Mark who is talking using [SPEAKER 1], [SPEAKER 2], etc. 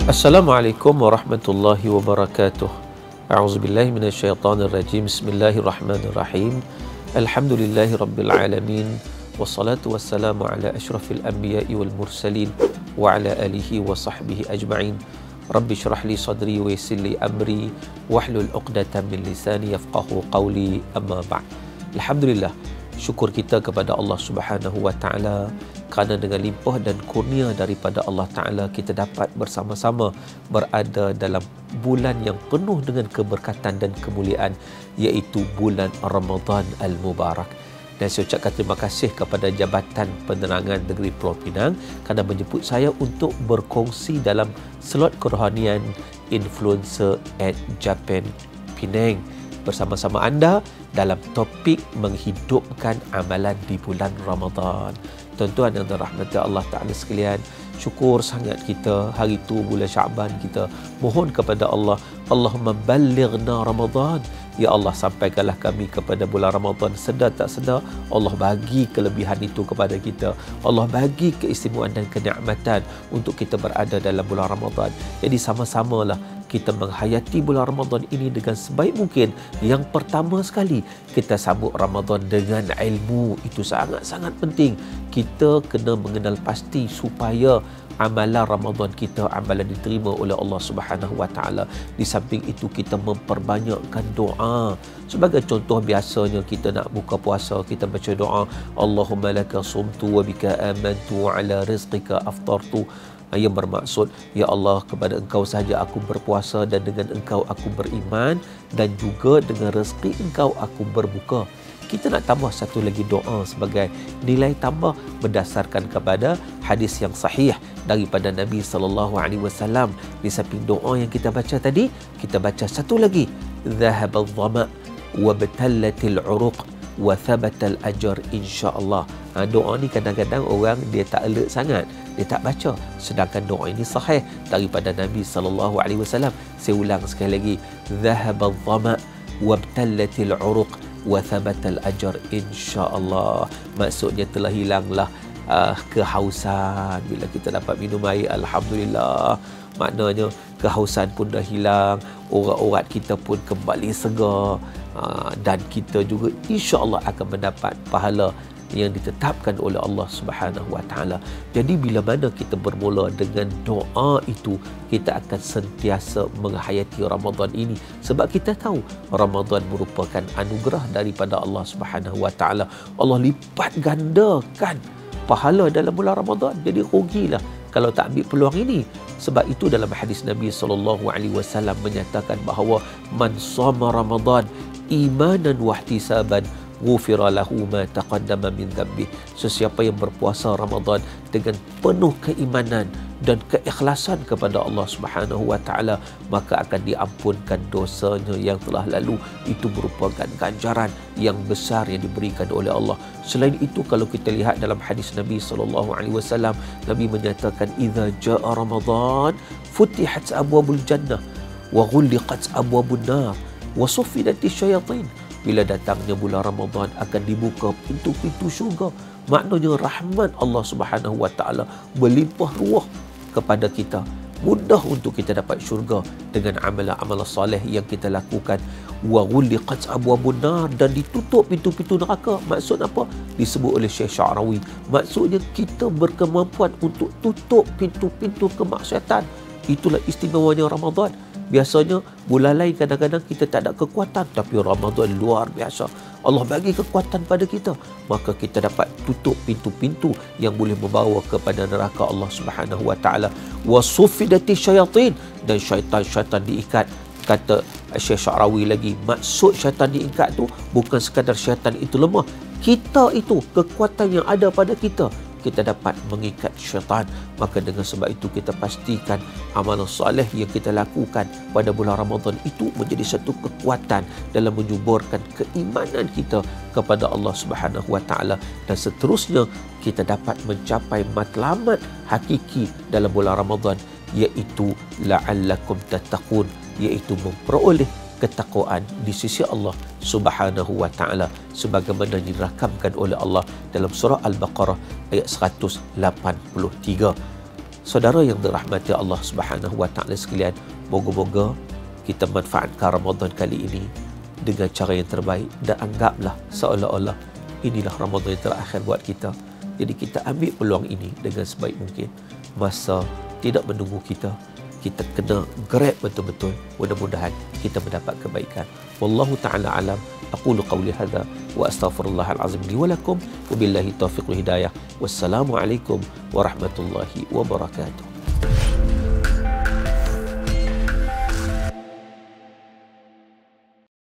[SPEAKER 1] Assalamualaikum warahmatullahi wabarakatuh. A'udzubillahi minasyaitonirrajim. Bismillahirrahmanirrahim. Alhamdulillahi rabbil alamin. Wassalatu wassalamu ala asyrafil anbiya'i wal mursalin wa ala alihi wa sahbihi ajma'in. Rabbi syrah li sadri wa yassir li amri wahlul 'uqdatam min lisani yafqahu qawli, amma ba'd. Alhamdulillah, syukur kita kepada Allah Subhanahu wa taala kerana dengan limpah dan kurnia daripada Allah Ta'ala kita dapat bersama-sama berada dalam bulan yang penuh dengan keberkatan dan kemuliaan, iaitu bulan Ramadan Al-Mubarak. Dan saya ucapkan terima kasih kepada Jabatan Penerangan Negeri Pulau Pinang kerana menjemput saya untuk berkongsi dalam slot kerohanian Influencer at Japan Penang bersama-sama anda dalam topik menghidupkan amalan di bulan Ramadan. Tuan-tuan yang dirahmati Allah Ta'ala sekalian, syukur sangat kita hari itu bulan Syaban, kita mohon kepada Allah, Allahumma ballighna Ramadan. Ya Allah, sampaikanlah kami kepada bulan Ramadan. Sedar tak sedar, Allah bagi kelebihan itu kepada kita. Allah bagi keistimewaan dan kenikmatan untuk kita berada dalam bulan Ramadan. Jadi sama-samalah kita menghayati bulan Ramadan ini dengan sebaik mungkin. Yang pertama sekali, kita sambut Ramadan dengan ilmu. Itu sangat-sangat penting. Kita kena mengenal pasti supaya amalan Ramadan kita, amalan diterima oleh Allah Subhanahu wa taala. Di samping itu, kita memperbanyakkan doa. Sebagai contoh, biasanya kita nak buka puasa, kita baca doa, Allahumma laka sumtu wa bika amantu wa ala rizqika aftartu. Yang bermaksud, ya Allah, kepada Engkau sahaja aku berpuasa dan dengan Engkau aku beriman dan juga dengan rezeki Engkau aku berbuka. Kita nak tambah satu lagi doa sebagai nilai tambah berdasarkan kepada hadis yang sahih daripada Nabi SAW. Di samping doa yang kita baca tadi, kita baca satu lagi, dhahabal dhama' wa batallatil uruq wa thabatal ajr insya-Allah. Doa ni kadang-kadang orang dia tak alert sangat, dia tak baca. Sedangkan doa ini sahih daripada Nabi SAW. Saya ulang sekali lagi, dhahabal dhama' wa batallatil uruq wa thabatal ajr insya-Allah. Maksudnya telah hilanglah kehausan bila kita dapat minum air, alhamdulillah. Maknanya kehausan pun dah hilang, urat-urat kita pun kembali segar, dan kita juga insya-Allah akan mendapat pahala yang ditetapkan oleh Allah Subhanahu wa taala. Jadi bila mana kita bermula dengan doa itu, kita akan sentiasa menghayati Ramadan ini, sebab kita tahu Ramadan merupakan anugerah daripada Allah Subhanahu wa taala. Allah lipat gandakan pahala dalam bulan Ramadan. Jadi rugilah kalau tak ambil peluang ini. Sebab itu dalam hadis Nabi SAW menyatakan bahawa man shama Ramadan imanan wa ihtisaban ghufira lahu ma taqaddama min dhanbi. Sesiapa yang berpuasa Ramadan dengan penuh keimanan dan keikhlasan kepada Allah Subhanahu wa taala, maka akan diampunkan dosanya yang telah lalu. Itu merupakan ganjaran yang besar yang diberikan oleh Allah. Selain itu, kalau kita lihat dalam hadis Nabi SAW, Nabi menyatakan, idza jaa Ramadan futihat abwabul jannah wa ghulliqat abwabun nar wa suffidatis syayatin. Bila datangnya bulan Ramadan, akan dibuka pintu-pintu syurga. Maknanya rahmat Allah Subhanahu wa taala berlimpah ruah kepada kita. Mudah untuk kita dapat syurga dengan amalan-amalan soleh yang kita lakukan. Wa ghuliqat abwabun nar, dan ditutup pintu-pintu neraka. Maksud apa? Disebut oleh Syekh Sya'rawi. Maksudnya kita berkemampuan untuk tutup pintu-pintu kemaksiatan. Itulah istimewanya Ramadan. Biasanya bulan lain kadang-kadang kita tak ada kekuatan, tapi Ramadan luar biasa. Allah bagi kekuatan pada kita, maka kita dapat tutup pintu-pintu yang boleh membawa kepada neraka Allah Subhanahu wa taala. Wa suffidati syayatin, dan syaitan-syaitan diikat. Kata Syekh Sya'rawi lagi, maksud syaitan diikat tu bukan sekadar syaitan itu lemah. Kita itu, kekuatan yang ada pada kita, kita dapat mengikat syaitan. Maka dengan sebab itu, kita pastikan amalan soleh yang kita lakukan pada bulan Ramadan itu menjadi satu kekuatan dalam menyuburkan keimanan kita kepada Allah Subhanahu wa taala, dan seterusnya kita dapat mencapai matlamat hakiki dalam bulan Ramadan, iaitu la'allakum tattaqun, iaitu memperoleh ketakwaan di sisi Allah Subhanahu wa taala, sebagaimana dirakamkan oleh Allah dalam surah Al-Baqarah ayat 183. Saudara yang dirahmati Allah Subhanahu wa taala sekalian, moga-moga kita manfaatkan Ramadan kali ini dengan cara yang terbaik dan anggaplah seolah-olah inilah Ramadan yang terakhir buat kita. Jadi kita ambil peluang ini dengan sebaik mungkin. Masa tidak menunggu kita kena grab betul-betul. Mudah-mudahan kita mendapat kebaikan. Wallahu ta'ala alam. Aqulu qawli hadha wa astaghfirullahal azim li wa lakum wa billahi taufiq wal hidayah. Wassalamualaikum warahmatullahi wabarakatuh.